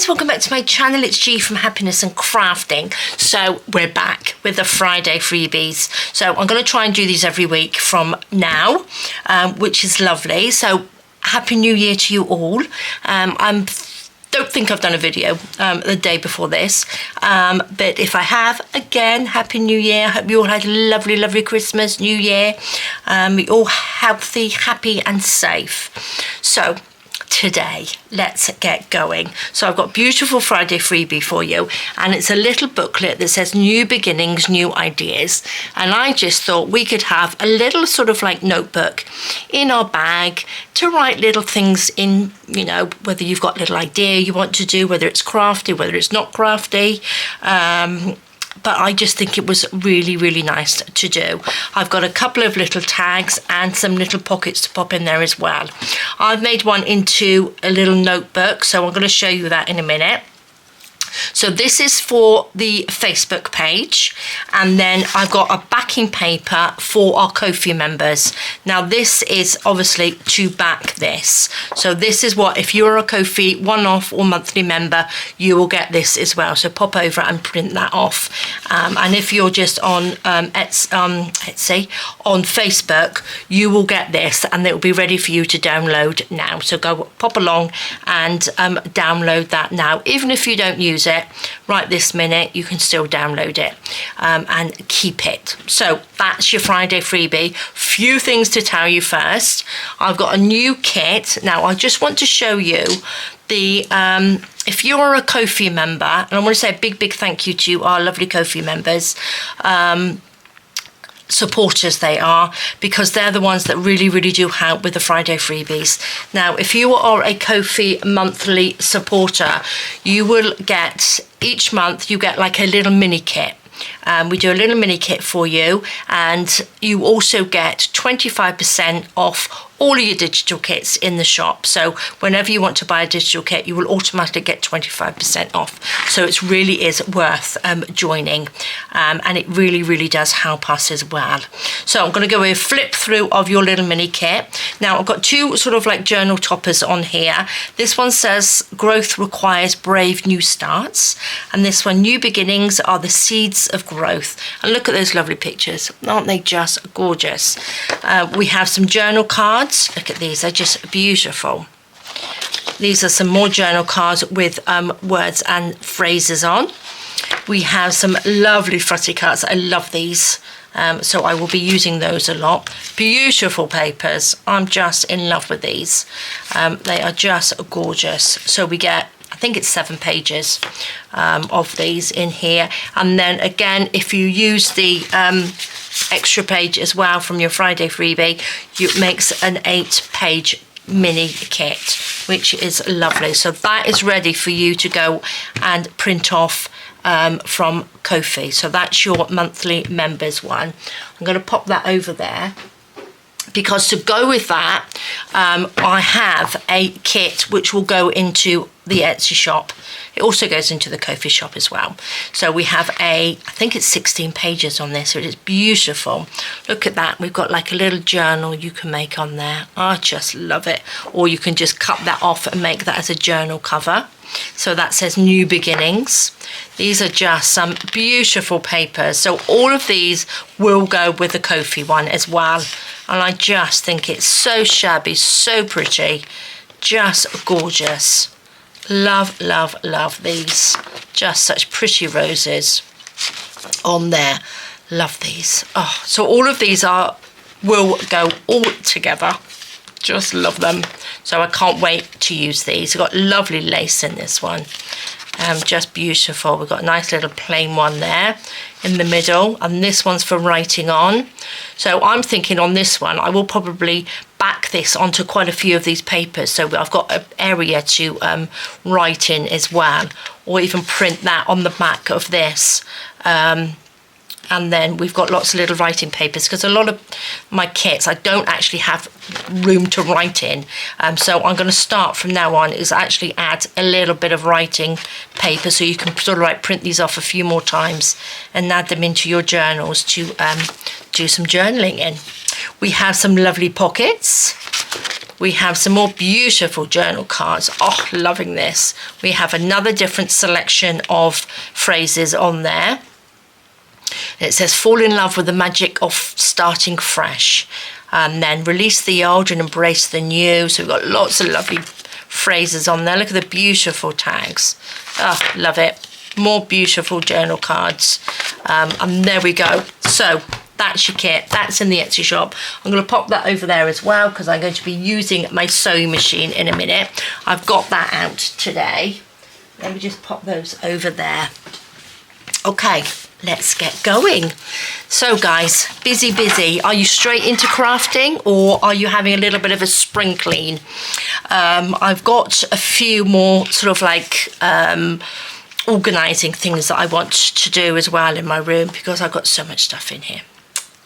guys, welcome back to my channel. It's G from Happiness and Crafting. So we're back with the Friday freebies. So I'm going to try and do these every week from now, which is lovely. So Happy New Year to you all. I don't think I've done a video the day before this, but if I have, again, Happy New Year. I hope you all had a lovely, lovely Christmas, New Year. You're all healthy, happy and safe. So today, let's get going. So I've got a beautiful Friday freebie for you, and it's a little booklet that says new beginnings, new ideas. And I just thought we could have a little sort of like notebook in our bag to write little things in, you know, whether you've got a little idea you want to do, whether it's crafty, whether it's not crafty. But I just think it was really, really nice to do. I've got a couple of little tags and some little pockets to pop in there as well. I've made one into a little notebook, so I'm going to show you that in a minute. So this is for the Facebook page, and then I've got a backing paper for our Ko-fi members. Now this is obviously to back this. So this is what, if you're a Ko-fi one-off or monthly member, you will get this as well. So pop over and print that off. And if you're just on Etsy, on Facebook, you will get this, and it will be ready for you to download now. So go pop along and download that now. Even if you don't use it right this minute, you can still download it and keep it. So that's your Friday freebie. Few things to tell you first. I've got a new kit. Now I just want to show you the if you're a Ko-fi member, and I want to say a big thank you to our lovely Ko-fi members, supporters they are, because they're the ones that really do help with the Friday freebies. Now if you are a Ko-fi monthly supporter, you will get, each month you get like a little mini kit. We do a little mini kit for you, and you also get 25% off all of your digital kits in the shop. So whenever you want to buy a digital kit, you will automatically get 25% off. So it really is worth joining, and it really does help us as well. So I'm going to go with a flip through of your little mini kit. Now I've got two sort of like journal toppers on here. This one says growth requires brave new starts, and this one, new beginnings are the seeds of growth. And look at those lovely pictures, aren't they just gorgeous? We have some journal cards. Look at these, they're just beautiful. These are some more journal cards with words and phrases on. We have some lovely frotty cards. I love these, so I will be using those a lot. Beautiful papers. I'm just in love with these. They are just gorgeous. So we get, I think it's 7 pages of these in here. And then again, if you use the extra page as well from your Friday freebie, it makes an 8-page mini kit, which is lovely. So that is ready for you to go and print off from Ko-fi. So that's your monthly members one. I'm going to pop that over there, because to go with that, I have a kit which will go into the Etsy shop. It also goes into the Ko-fi shop as well. So we have I think it's 16 pages on this, so it is beautiful. Look at that. We've got like a little journal you can make on there. I just love it. Or you can just cut that off and make that as a journal cover. So that says new beginnings. These are just some beautiful papers. So all of these will go with the Ko-fi one as well. And I just think it's so shabby, so pretty, just gorgeous. Love these. Just such pretty roses on there. Love these. Oh, so all of these will go all together. Just love them. So I can't wait to use these. We've got lovely lace in this one. Just beautiful. We've got a nice little plain one there in the middle, and this one's for writing on. So I'm thinking on this one, I will probably back this onto quite a few of these papers, so I've got an area to write in as well, or even print that on the back of this. And then we've got lots of little writing papers, because a lot of my kits I don't actually have room to write in. So I'm going to start from now on is actually add a little bit of writing paper, so you can sort of like print these off a few more times and add them into your journals to do some journaling in. We have some lovely pockets. we have some more beautiful journal cards. Oh, loving this. We have another different selection of phrases on there. It says, fall in love with the magic of starting fresh, and then release the old and embrace the new. So we've got lots of lovely phrases on there. Look at the beautiful tags. Oh, love it. More beautiful journal cards. And there we go. So that's your kit. That's in the Etsy shop. I'm going to pop that over there as well because I'm going to be using my sewing machine in a minute. I've got that out today. Let me just pop those over there. Okay, let's get going. So guys, busy. Are you straight into crafting or are you having a little bit of a spring clean? I've got a few more sort of like organising things that I want to do as well in my room because I've got so much stuff in here.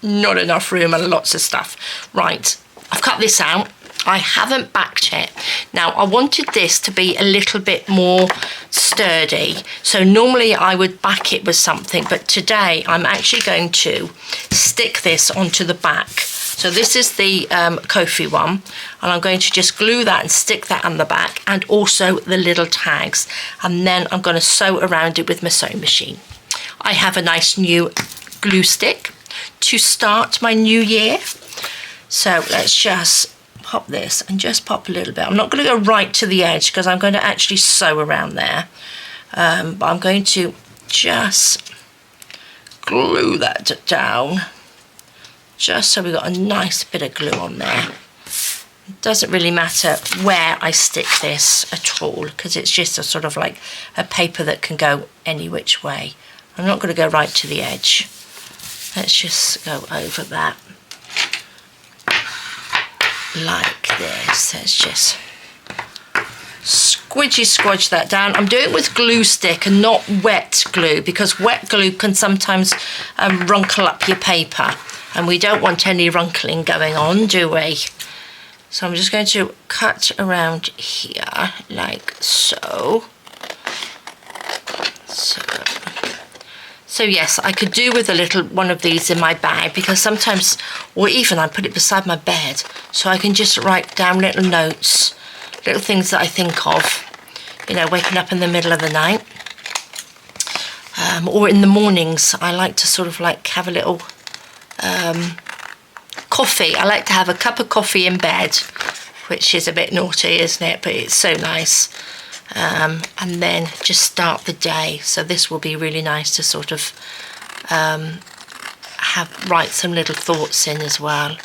Not enough room and lots of stuff. Right, I've cut this out. I haven't backed it. Now, I wanted this to be a little bit more sturdy. So normally I would back it with something, but today I'm actually going to stick this onto the back. So this is the Ko-fi one, and I'm going to just glue that and stick that on the back, and also the little tags. And then I'm going to sew around it with my sewing machine. I have a nice new glue stick to start my new year. So let's just pop this and just pop a little bit. I'm not going to go right to the edge because I'm going to actually sew around there, but I'm going to just glue that down just so we've got a nice bit of glue on there. It doesn't really matter where I stick this at all because it's just a sort of like a paper that can go any which way. I'm not going to go right to the edge. Let's just go over that like this. Let's just squidge that down. I'm doing it with glue stick and not wet glue because wet glue can sometimes runkle up your paper, and we don't want any runkling going on, do we? So I'm just going to cut around here like so. So yes, I could do with a little one of these in my bag because sometimes, or even I put it beside my bed so I can just write down little notes, little things that I think of, you know, waking up in the middle of the night. Or in the mornings, I like to sort of like have a little coffee. I like to have a cup of coffee in bed, which is a bit naughty, isn't it? But it's so nice. And then just start the day. So this will be really nice to sort of write some little thoughts in as well.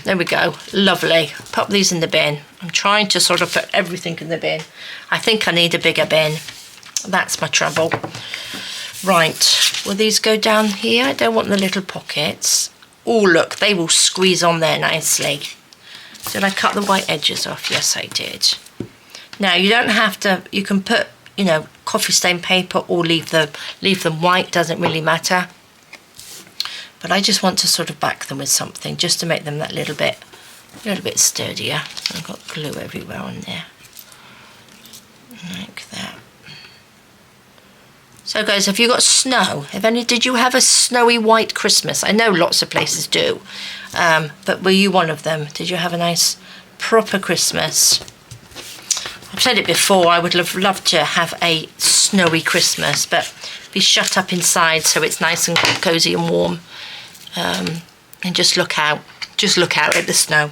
There we go, lovely. Pop these in the bin. I'm trying to sort of put everything in the bin. I think I need a bigger bin. That's my trouble. Right, will these go down here? I don't want the little pockets. Oh look, they will squeeze on there nicely. Did I cut the white edges off? Yes, I did. Now you don't have to, you can put, you know, coffee stain paper or leave them white, doesn't really matter. But I just want to sort of back them with something just to make them that little bit sturdier. I've got glue everywhere on there. Like that. So guys, have you got snow? Did you have a snowy white Christmas? I know lots of places do. But were you one of them? Did you have a nice proper Christmas? I've said it before, I would have loved to have a snowy Christmas, but be shut up inside so it's nice and cosy and warm, and just look out at the snow.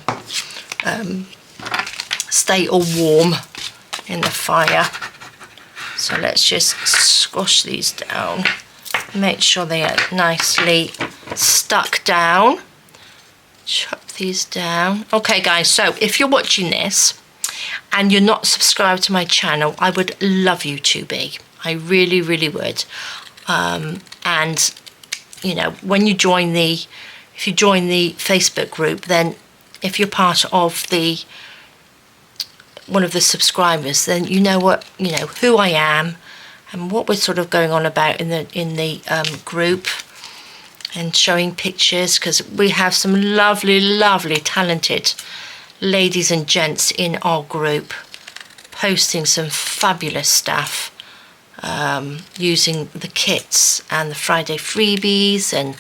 Stay all warm in the fire. So let's just squash these down, make sure they are nicely stuck down. Chop these down. Okay guys, so if you're watching this and you're not subscribed to my channel, I would love you to be. I really, really would. And you know, when you join if you join the Facebook group, then if you're part of one of the subscribers, then you know who I am and what we're sort of going on about in the group, and showing pictures, because we have some lovely talented ladies and gents in our group posting some fabulous stuff, using the kits and the Friday Freebies and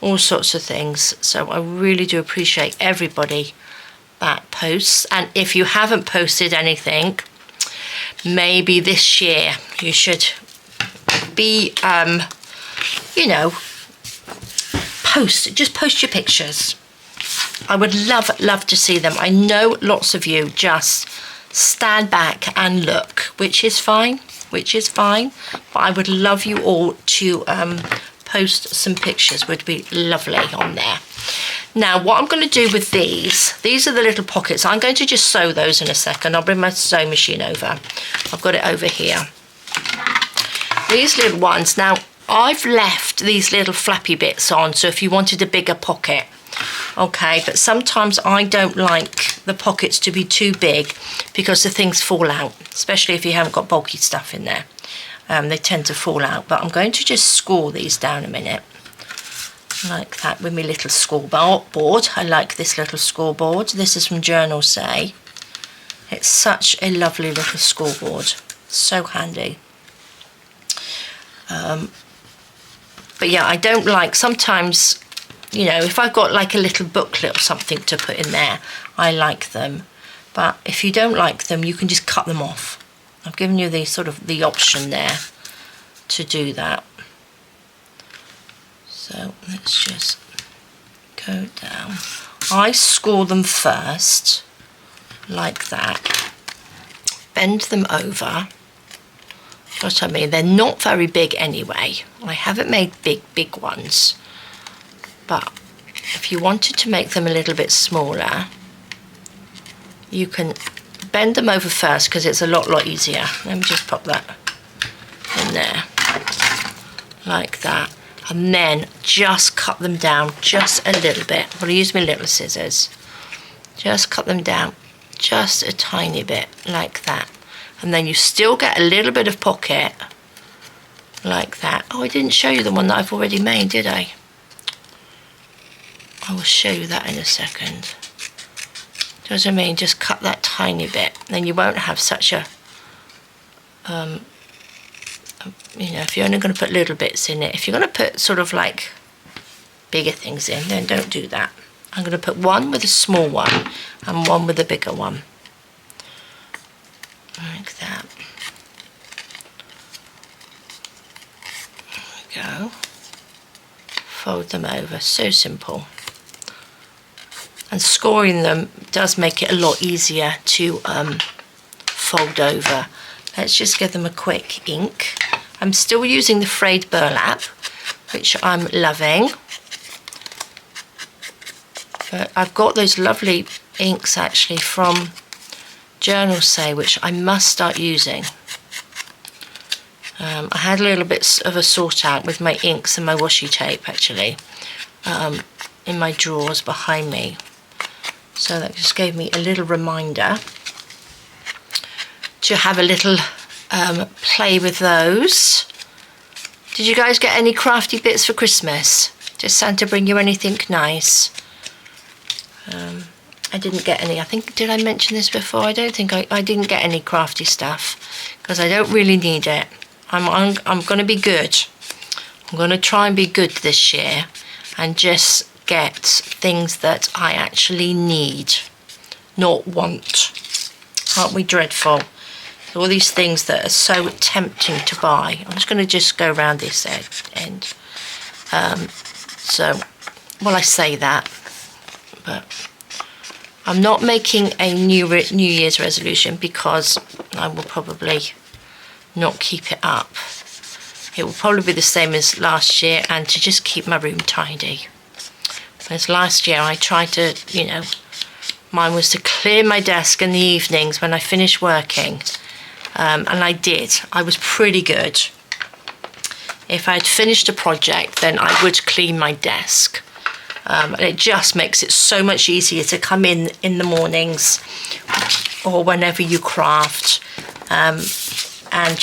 all sorts of things. So I really do appreciate everybody that posts. And if you haven't posted anything, maybe this year you should be, you know, just post your pictures. I would love to see them. I know lots of you just stand back and look, which is fine, but I would love you all to post some pictures. Would be lovely on there. Now what I'm going to do with these are the little pockets. I'm going to just sew those in a second. I'll bring my sewing machine over. I've got it over here. These little ones, now I've left these little flappy bits on, so if you wanted a bigger pocket, okay, but sometimes I don't like the pockets to be too big because the things fall out, especially if you haven't got bulky stuff in there. They tend to fall out, but I'm going to just score these down a minute, like that, with my little scoreboard. I like this little scoreboard. This is from Journal Say. It's such a lovely little scoreboard, so handy. But yeah, I don't like, sometimes, you know, if I've got like a little booklet or something to put in there, I like them. But if you don't like them, you can just cut them off. I've given you the sort of the option there to do that. So let's just go down. I score them first, like that. Bend them over. What I mean, they're not very big anyway. I haven't made big ones, but if you wanted to make them a little bit smaller, you can bend them over first because it's a lot easier. Let me just pop that in there, like that, and then just cut them down just a little bit. I'm going to use my little scissors. Just cut them down just a tiny bit, like that. And then you still get a little bit of pocket, like that. Oh, I didn't show you the one that I've already made, did I? I will show you that in a second. Do you know what I mean? Just cut that tiny bit. Then you won't have such a, you know, if you're only going to put little bits in it. If you're going to put sort of like bigger things in, then don't do that. I'm going to put one with a small one and one with a bigger one. Like that. There we go. Fold them over, so simple. And scoring them does make it a lot easier to fold over. Let's just give them a quick ink. I'm still using the frayed burlap, which I'm loving. But I've got those lovely inks actually from Journal Say, which I must start using. I had a little bit of a sort out with my inks and my washi tape actually in my drawers behind me, so that just gave me a little reminder to have a little play with those. Did you guys get any crafty bits for Christmas? Did Santa bring you anything nice? I didn't get any. I think, did I mention this before? I don't think I didn't get any crafty stuff because I don't really need it. I'm going to be good. I'm going to try and be good this year and just get things that I actually need, not want. Aren't we dreadful? All these things that are so tempting to buy. I'm just going to just go around this end. So, well, I say that, but I'm not making a New Year's resolution because I will probably not keep it up. It will probably be the same as last year, and to just keep my room tidy. Whereas last year I tried to, you know, mine was to clear my desk in the evenings when I finished working. And I did. I was pretty good. If I had finished a project, then I would clean my desk. And it just makes it so much easier to come in the mornings or whenever you craft, and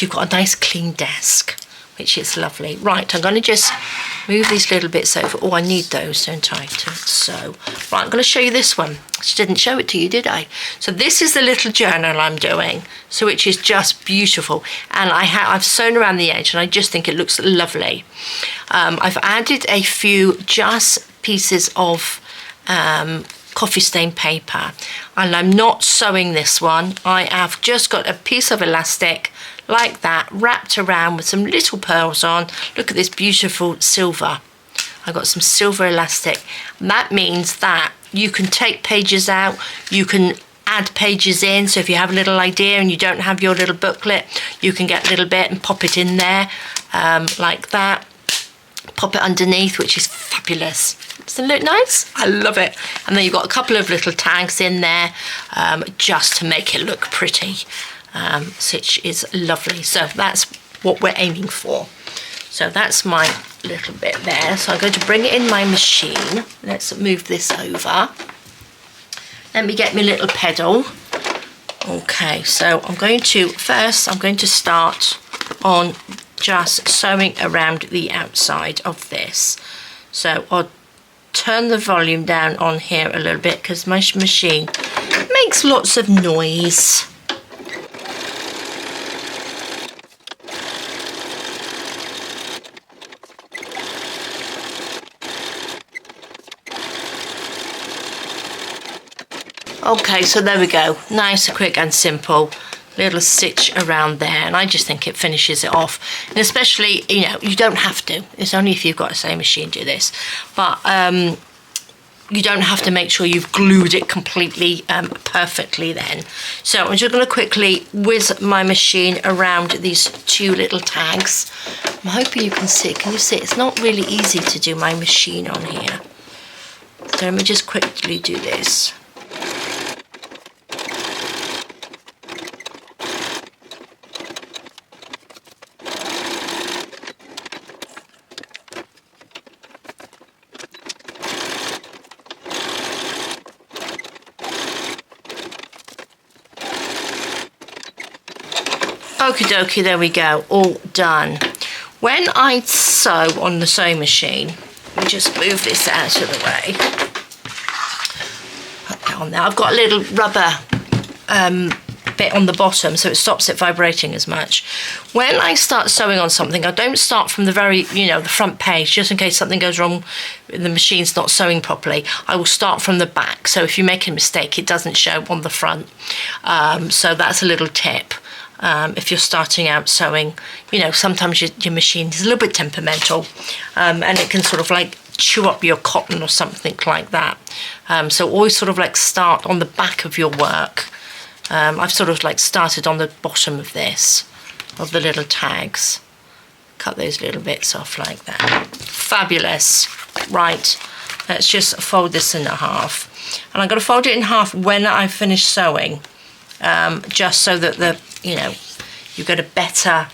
you've got a nice clean desk, which is lovely. Right, I'm going to just move these little bits over. Oh, I need those, don't I, to sew. Right, I'm going to show you this one. I didn't show it to you, did I? So this is the little journal I'm doing, so which is just beautiful. And I've sewn around the edge, and I just think it looks lovely. I've added a few just pieces of coffee stain paper, and I'm not sewing this one. I have just got a piece of elastic like that wrapped around with some little pearls on. Look at this beautiful silver. I've got some silver elastic. And that means that you can take pages out, you can add pages in. So if you have a little idea and you don't have your little booklet, you can get a little bit and pop it in there like that. Pop it underneath, which is fabulous. Doesn't it look nice? I love it. And then you've got a couple of little tags in there just to make it look pretty, which is lovely. So that's what we're aiming for. So that's my little bit there. So I'm going to bring it in my machine. Let's move this over. Let me get my little pedal. Okay, so I'm going to start on just sewing around the outside of this. So I'll turn the volume down on here a little bit because my machine makes lots of noise. Okay, so there we go. Nice, quick and simple. Little stitch around there, and I just think it finishes it off. And especially, you know, you don't have to. It's only if you've got a sewing machine do this. But you don't have to make sure you've glued it completely perfectly then. So I'm just going to quickly whiz my machine around these two little tags. I'm hoping you can see. Can you see? It's not really easy to do my machine on here. So let me just quickly do this. Okie dokie, there we go, all done. When I sew on the sewing machine, let me just move this out of the way. Put that on there. I've got a little rubber bit on the bottom so it stops it vibrating as much. When I start sewing on something, I don't start from the very, the front page, just in case something goes wrong, the machine's not sewing properly. I will start from the back, so if you make a mistake, it doesn't show on the front. So that's a little tip. If you're starting out sewing, sometimes your machine is a little bit temperamental and it can sort of like chew up your cotton or something like that. So always sort of like start on the back of your work. I've sort of like started on the bottom of this, of the little tags. Cut those little bits off like that. Fabulous. Right, let's just fold this in half. And I'm going to fold it in half when I finish sewing. Just so that you get a better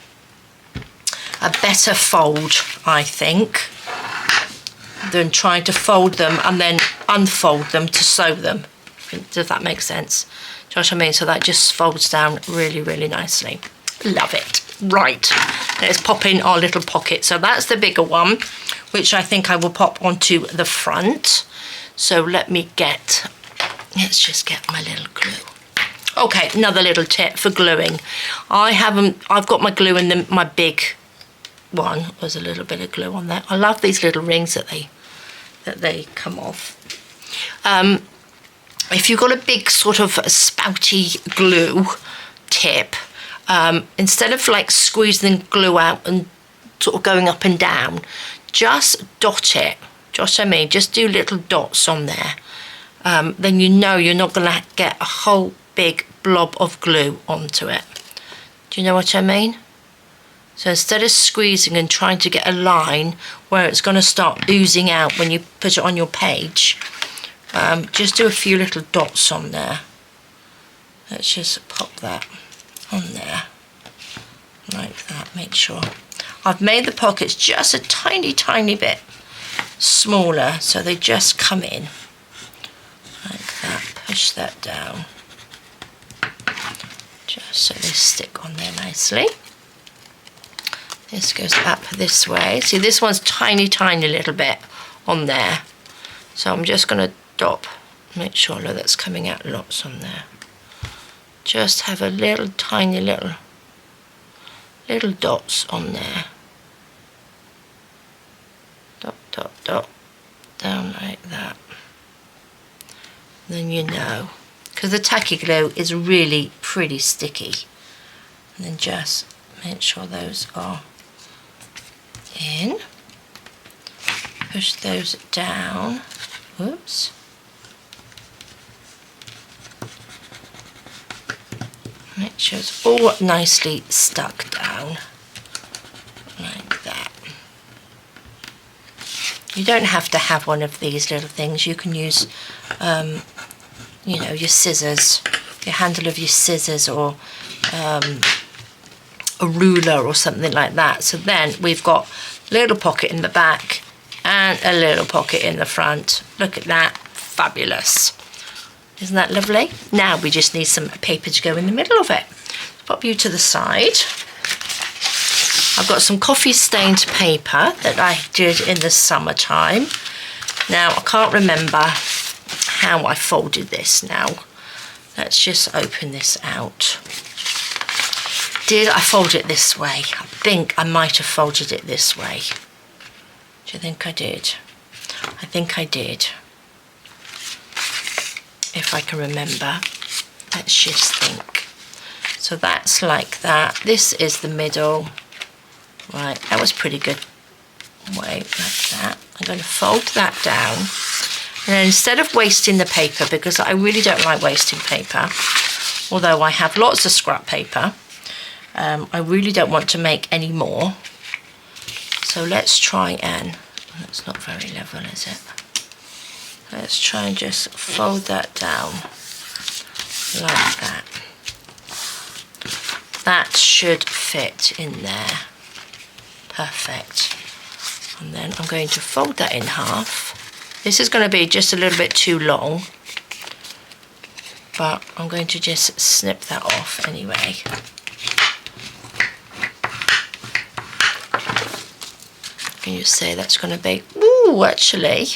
fold, I think, than trying to fold them and then unfold them to sew them. Does that make sense? Do you know what I mean? So that just folds down really, really nicely. Love it. Right, let's pop in our little pocket. So that's the bigger one, which I think I will pop onto the front. So let's just get my little glue. Okay, another little tip for gluing. I've got my glue in my big one. There's a little bit of glue on there. I love these little rings that they come off. If you've got a big sort of spouty glue tip, instead of like squeezing glue out and sort of going up and down, just dot it. Do you know what I mean? Just do little dots on there. Then you're not going to get a whole big blob of glue onto it. Do you know what I mean? So instead of squeezing and trying to get a line where it's going to start oozing out when you put it on your page, just do a few little dots on there. Let's just pop that on there like that. Make sure I've made the pockets just a tiny bit smaller so they just come in like that. Push that down just so they stick on there nicely. This goes up this way. See, this one's tiny little bit on there, so I'm just going to dot, make sure that's coming out lots on there. Just have a little tiny little dots on there. Dot, down like that. then you know, because the tacky glue is really pretty sticky. And then just make sure those are in. Push those down. Whoops. Make sure it's all nicely stuck down, like that. You don't have to have one of these little things. You can use, you know, your scissors, your handle of your scissors, or a ruler or something like that. So then we've got a little pocket in the back and a little pocket in the front. Look at that, fabulous. Isn't that lovely? Now we just need some paper to go in the middle of it. Pop you to the side. I've got some coffee stained paper that I did in the summertime. Now I can't remember how I folded this now. Let's just open this out. Did I fold it this way? I think I might have folded it this way. Do you think I did? I think I did. If I can remember. Let's just think. So that's like that. This is the middle. Right, that was pretty good. Wait, like that. I'm going to fold that down. And then instead of wasting the paper, because I really don't like wasting paper, although I have lots of scrap paper, I really don't want to make any more. So let's try and, that's not very level, is it? Let's try and just fold that down like that. That should fit in there. Perfect. And then I'm going to fold that in half. This is going to be just a little bit too long, but I'm going to just snip that off anyway. Can you say that's going to be, ooh, actually,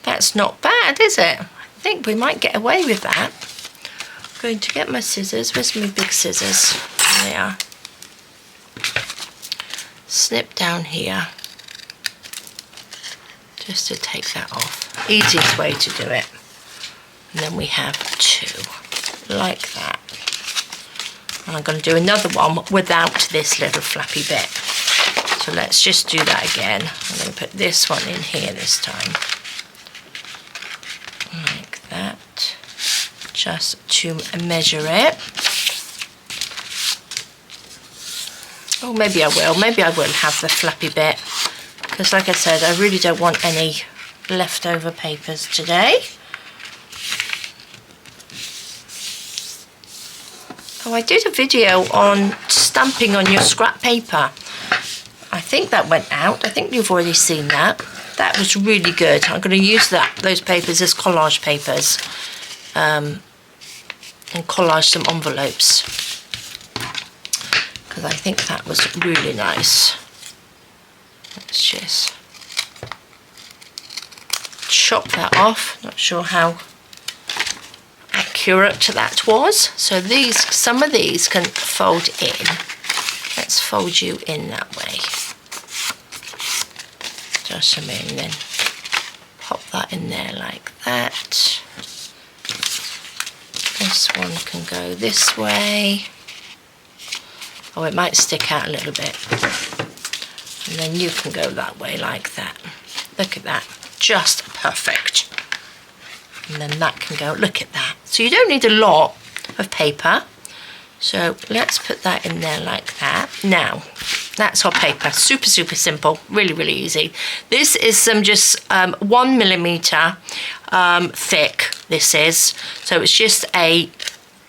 that's not bad, is it? I think we might get away with that. I'm going to get my scissors. Where's my big scissors? There they are. Snip down here. Just to take that off. Easiest way to do it. And then we have two, like that. And I'm going to do another one without this little flappy bit. So let's just do that again. I'm going to put this one in here this time. Like that. Just to measure it. Oh, maybe I will. Maybe I will have the flappy bit. Because like I said, I really don't want any leftover papers today. Oh, I did a video on stamping on your scrap paper. I think that went out. I think you've already seen that. That was really good. I'm going to use those papers as collage papers and collage some envelopes, because I think that was really nice. Let's just chop that off. Not sure how accurate that was. So these, some of these can fold in. Let's fold you in that way. Just a minute, and then pop that in there like that. This one can go this way. Oh, it might stick out a little bit. And then you can go that way like that. Look at that, just perfect. And then that can go, look at that. So you don't need a lot of paper. So let's put that in there like that. Now, that's our paper. Super, super simple. Really, really easy. This is some just 1 millimeter thick, this is. So it's just a,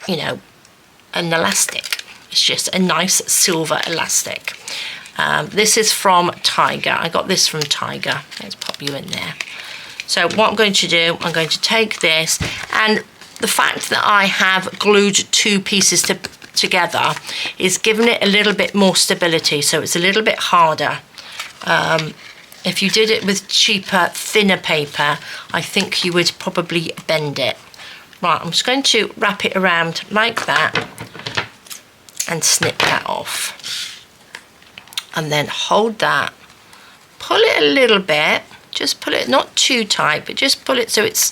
you know, an elastic. It's just a nice silver elastic. This is from Tiger. I got this from Tiger. Let's pop you in there. So what I'm going to do, I'm going to take this, and the fact that I have glued two pieces together is giving it a little bit more stability, so it's a little bit harder. If you did it with cheaper, thinner paper, I think you would probably bend it. Right, I'm just going to wrap it around like that and snip that off. And then hold that, pull it a little bit, Just pull it, not too tight, but just pull it so it's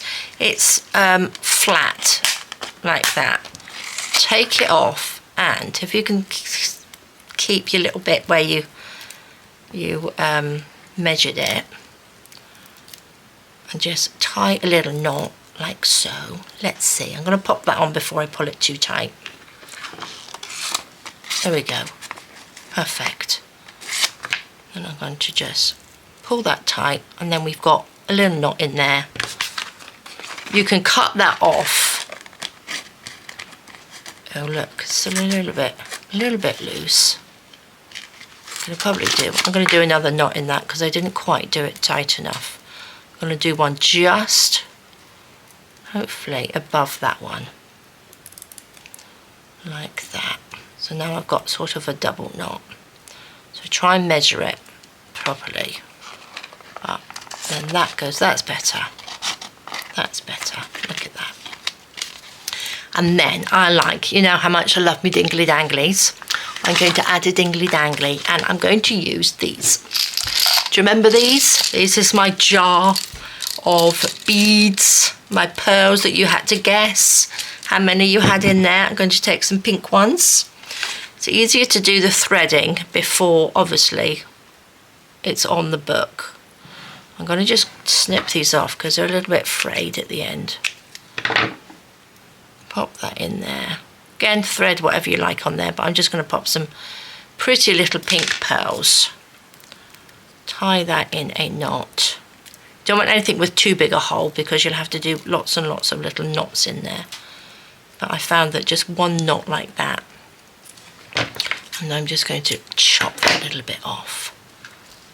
flat, like that. Take it off, and if you can keep your little bit where you measured it, and just tie a little knot like so. Let's see, I'm going to pop that on before I pull it too tight. There we go, perfect. And I'm going to just pull that tight, and then we've got a little knot in there. You can cut that off. Oh look, it's a little bit loose. I'm going to do another knot in that because I didn't quite do it tight enough. I'm going to do one just, hopefully, above that one. Like that. So now I've got sort of a double knot. So try and measure it properly. But then that goes, that's better. That's better. Look at that. And then I like, you know how much I love me dingly danglies. I'm going to add a dingly dangly, and I'm going to use these. Do you remember these? This is my jar of beads, my pearls that you had to guess how many you had in there. I'm going to take some pink ones. It's easier to do the threading before, obviously, it's on the book. I'm going to just snip these off because they're a little bit frayed at the end. Pop that in there. Again, thread whatever you like on there, but I'm just going to pop some pretty little pink pearls. Tie that in a knot. Don't want anything with too big a hole because you'll have to do lots and lots of little knots in there. But I found that just one knot like that. And I'm just going to chop that a little bit off.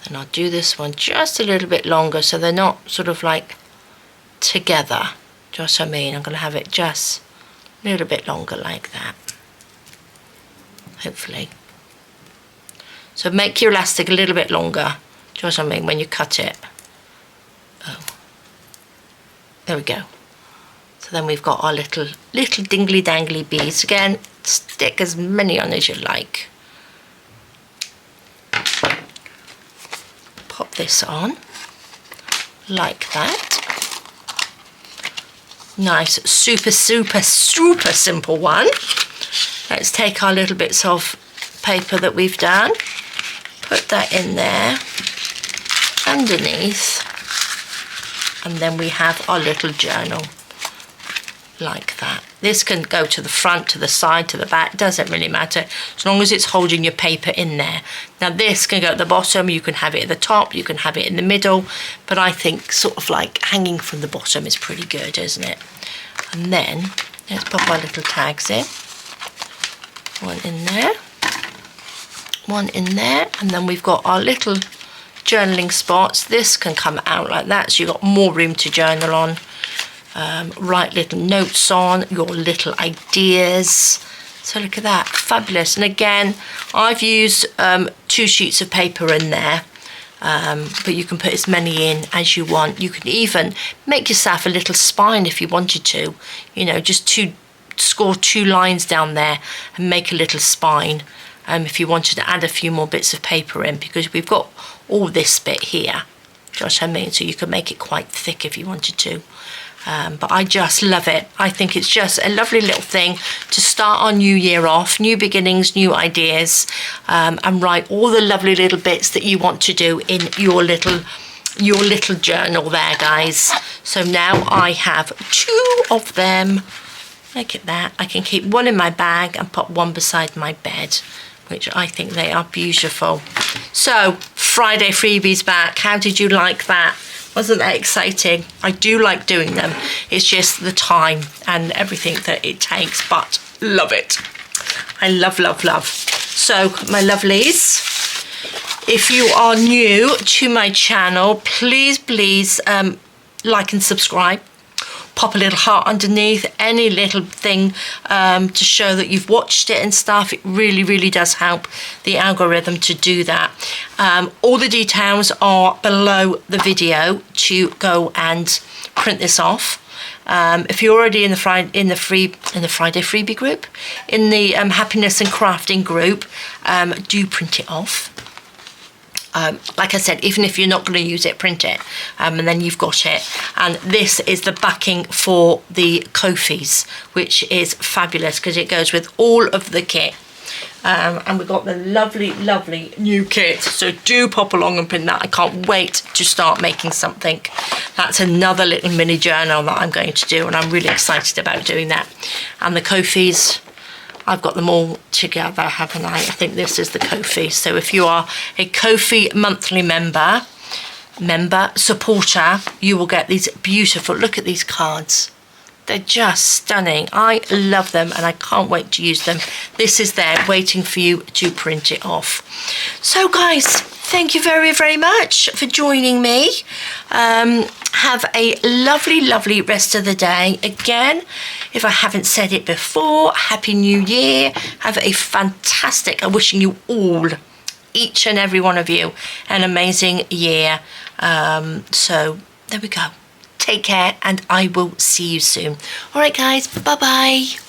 And I'll do this one just a little bit longer so they're not sort of like together. Just what I mean. I'm going to have it just a little bit longer like that. Hopefully. So make your elastic a little bit longer. Just what I mean when you cut it. Oh. There we go. So then we've got our little dingly dangly beads. Again, stick as many on as you like. Pop this on like that. Nice, super simple one. Let's take our little bits of paper that we've done, put that in there underneath, and then we have our little journal like that. This can go to the front, to the side, to the back, doesn't really matter, as long as it's holding your paper in there. Now this can go at the bottom, you can have it at the top, you can have it in the middle, but I think sort of like hanging from the bottom is pretty good, isn't it? And then let's pop our little tags in. One in there, one in there, and then we've got our little journaling spots. This can come out like that, so you've got more room to journal on. Write little notes on, your little ideas. So look at that, fabulous. And again, I've used 2 sheets of paper in there, but you can put as many in as you want. You can even make yourself a little spine if you wanted to, you know, just score 2 lines down there and make a little spine. If you wanted to add a few more bits of paper in, because we've got all this bit here, do you know what I mean? So you could make it quite thick if you wanted to. But I just love it. I think it's just a lovely little thing to start our new year off, new beginnings, new ideas, and write all the lovely little bits that you want to do in your little journal there, guys. So now I have 2 of them. Look at that. I can keep one in my bag and put one beside my bed, which I think they are beautiful. So Friday Freebies back. How did you like that? Wasn't that exciting? I do like doing them. It's just the time and everything that it takes, but love it. I love. So my lovelies, if you are new to my channel, please like and subscribe. Pop a little heart underneath, any little thing to show that you've watched it and stuff. It really does help the algorithm to do that. All the details are below the video to go and print this off. If you're already in the Friday Freebie group, in the Happiness and Crafting group, do print it off. like I said, even if you're not going to use it, print it, and then you've got it. And this is the backing for the Ko-fis, which is fabulous because it goes with all of the kit. And we've got the lovely, lovely new kit. So do pop along and print that. I can't wait to start making something. That's another little mini journal that I'm going to do, and I'm really excited about doing that. And the Ko-fis, I've got them all together, haven't I? I think this is the Ko-fi. So if you are a Ko-fi monthly supporter, you will get these beautiful, look at these cards. They're just stunning. I love them and I can't wait to use them. This is there waiting for you to print it off. So guys, thank you very, very much for joining me. Have a lovely, lovely rest of the day. Again, if I haven't said it before, Happy New Year. Have a fantastic, I'm wishing you all, each and every one of you, an amazing year. So there we go. Take care and I will see you soon. All right, guys. Bye-bye.